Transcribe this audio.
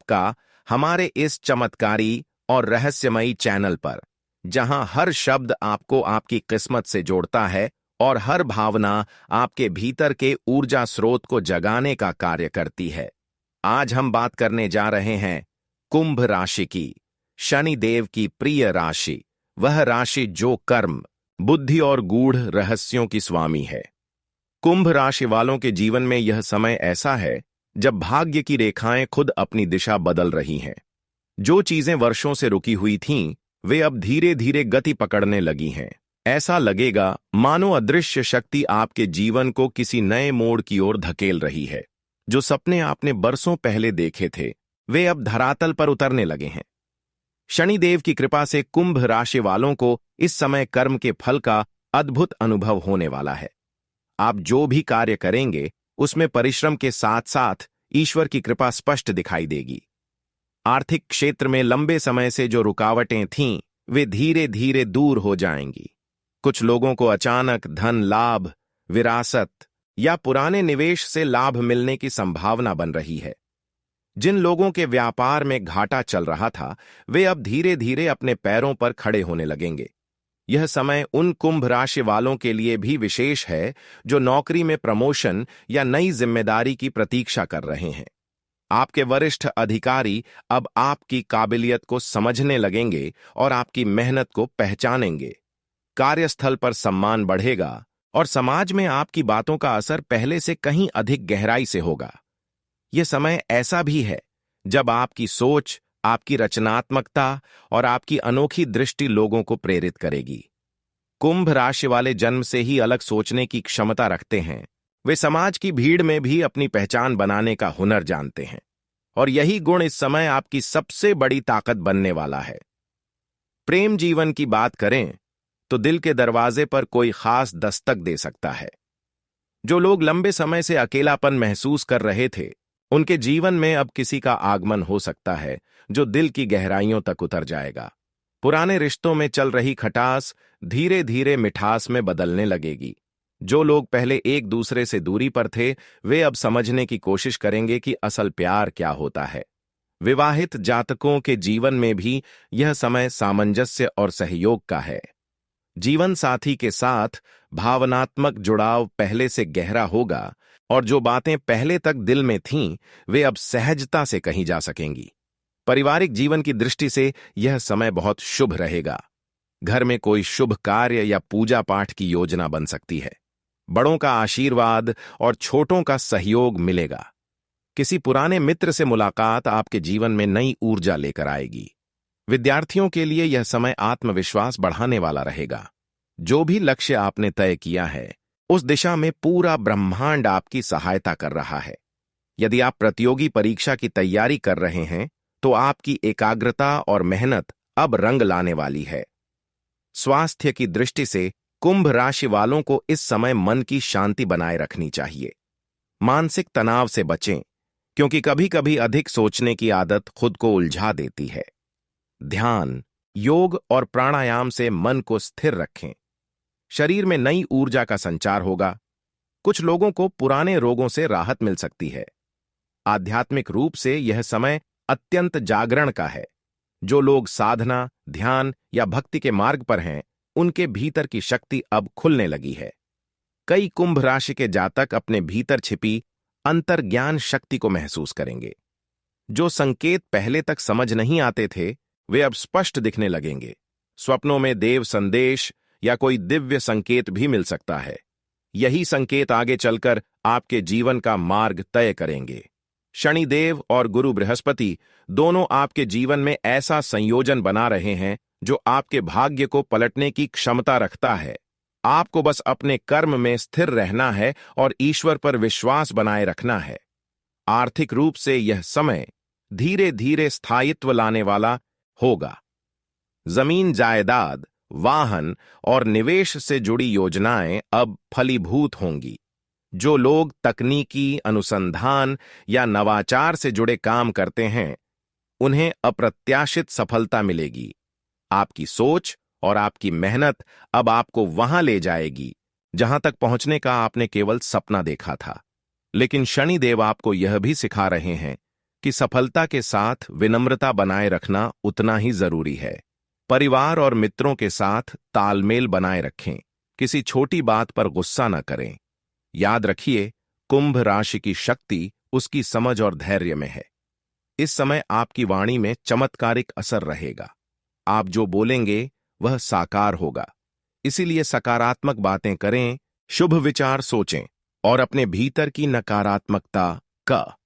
आपका हमारे इस चमत्कारी और रहस्यमयी चैनल पर, जहां हर शब्द आपको आपकी किस्मत से जोड़ता है और हर भावना आपके भीतर के ऊर्जा स्रोत को जगाने का कार्य करती है। आज हम बात करने जा रहे हैं कुंभ राशि की, शनिदेव की प्रिय राशि, वह राशि जो कर्म, बुद्धि और गूढ़ रहस्यों की स्वामी है। कुंभ राशि वालों के जीवन में यह समय ऐसा है जब भाग्य की रेखाएं खुद अपनी दिशा बदल रही हैं। जो चीजें वर्षों से रुकी हुई थीं, वे अब धीरे धीरे गति पकड़ने लगी हैं। ऐसा लगेगा मानो अदृश्य शक्ति आपके जीवन को किसी नए मोड़ की ओर धकेल रही है। जो सपने आपने बरसों पहले देखे थे, वे अब धरातल पर उतरने लगे हैं। शनिदेव की कृपा से कुंभ राशि वालों को इस समय कर्म के फल का अद्भुत अनुभव होने वाला है। आप जो भी कार्य करेंगे, उसमें परिश्रम के साथ साथ ईश्वर की कृपा स्पष्ट दिखाई देगी। आर्थिक क्षेत्र में लंबे समय से जो रुकावटें थीं, वे धीरे धीरे दूर हो जाएंगी। कुछ लोगों को अचानक धन लाभ, विरासत या पुराने निवेश से लाभ मिलने की संभावना बन रही है। जिन लोगों के व्यापार में घाटा चल रहा था, वे अब धीरे धीरे अपने पैरों पर खड़े होने लगेंगे। यह समय उन कुंभ राशि वालों के लिए भी विशेष है जो नौकरी में प्रमोशन या नई जिम्मेदारी की प्रतीक्षा कर रहे हैं। आपके वरिष्ठ अधिकारी अब आपकी काबिलियत को समझने लगेंगे और आपकी मेहनत को पहचानेंगे। कार्यस्थल पर सम्मान बढ़ेगा और समाज में आपकी बातों का असर पहले से कहीं अधिक गहराई से होगा। यह समय ऐसा भी है जब आपकी सोच, आपकी रचनात्मकता और आपकी अनोखी दृष्टि लोगों को प्रेरित करेगी। कुंभ राशि वाले जन्म से ही अलग सोचने की क्षमता रखते हैं। वे समाज की भीड़ में भी अपनी पहचान बनाने का हुनर जानते हैं और यही गुण इस समय आपकी सबसे बड़ी ताकत बनने वाला है। प्रेम जीवन की बात करें तो दिल के दरवाजे पर कोई खास दस्तक दे सकता है। जो लोग लंबे समय से अकेलापन महसूस कर रहे थे, उनके जीवन में अब किसी का आगमन हो सकता है जो दिल की गहराइयों तक उतर जाएगा। पुराने रिश्तों में चल रही खटास धीरे धीरे मिठास में बदलने लगेगी। जो लोग पहले एक दूसरे से दूरी पर थे, वे अब समझने की कोशिश करेंगे कि असल प्यार क्या होता है। विवाहित जातकों के जीवन में भी यह समय सामंजस्य और सहयोग का है। जीवन साथी के साथ भावनात्मक जुड़ाव पहले से गहरा होगा और जो बातें पहले तक दिल में थीं, वे अब सहजता से कही जा सकेंगी। पारिवारिक जीवन की दृष्टि से यह समय बहुत शुभ रहेगा। घर में कोई शुभ कार्य या पूजा पाठ की योजना बन सकती है। बड़ों का आशीर्वाद और छोटों का सहयोग मिलेगा। किसी पुराने मित्र से मुलाकात आपके जीवन में नई ऊर्जा लेकर आएगी। विद्यार्थियों के लिए यह समय आत्मविश्वास बढ़ाने वाला रहेगा। जो भी लक्ष्य आपने तय किया है, उस दिशा में पूरा ब्रह्मांड आपकी सहायता कर रहा है। यदि आप प्रतियोगी परीक्षा की तैयारी कर रहे हैं, तो आपकी एकाग्रता और मेहनत अब रंग लाने वाली है। स्वास्थ्य की दृष्टि से कुंभ राशि वालों को इस समय मन की शांति बनाए रखनी चाहिए। मानसिक तनाव से बचें, क्योंकि कभी कभी अधिक सोचने की आदत खुद को उलझा देती है। ध्यान, योग और प्राणायाम से मन को स्थिर रखें। शरीर में नई ऊर्जा का संचार होगा। कुछ लोगों को पुराने रोगों से राहत मिल सकती है। आध्यात्मिक रूप से यह समय अत्यंत जागरण का है। जो लोग साधना, ध्यान या भक्ति के मार्ग पर हैं, उनके भीतर की शक्ति अब खुलने लगी है। कई कुंभ राशि के जातक अपने भीतर छिपी अंतर्ज्ञान शक्ति को महसूस करेंगे। जो संकेत पहले तक समझ नहीं आते थे, वे अब स्पष्ट दिखने लगेंगे। स्वप्नों में देव संदेश या कोई दिव्य संकेत भी मिल सकता है। यही संकेत आगे चलकर आपके जीवन का मार्ग तय करेंगे। शनिदेव और गुरु बृहस्पति दोनों आपके जीवन में ऐसा संयोजन बना रहे हैं जो आपके भाग्य को पलटने की क्षमता रखता है। आपको बस अपने कर्म में स्थिर रहना है और ईश्वर पर विश्वास बनाए रखना है। आर्थिक रूप से यह समय धीरे धीरे स्थायित्व लाने वाला होगा। जमीन जायदाद, वाहन और निवेश से जुड़ी योजनाएं अब फलीभूत होंगी। जो लोग तकनीकी, अनुसंधान या नवाचार से जुड़े काम करते हैं, उन्हें अप्रत्याशित सफलता मिलेगी। आपकी सोच और आपकी मेहनत अब आपको वहां ले जाएगी जहां तक पहुंचने का आपने केवल सपना देखा था। लेकिन शनिदेव आपको यह भी सिखा रहे हैं कि सफलता के साथ विनम्रता बनाए रखना उतना ही जरूरी है। परिवार और मित्रों के साथ तालमेल बनाए रखें, किसी छोटी बात पर गुस्सा न करें। याद रखिए, कुंभ राशि की शक्ति उसकी समझ और धैर्य में है। इस समय आपकी वाणी में चमत्कारिक असर रहेगा। आप जो बोलेंगे वह साकार होगा। इसीलिए सकारात्मक बातें करें, शुभ विचार सोचें और अपने भीतर की नकारात्मकता का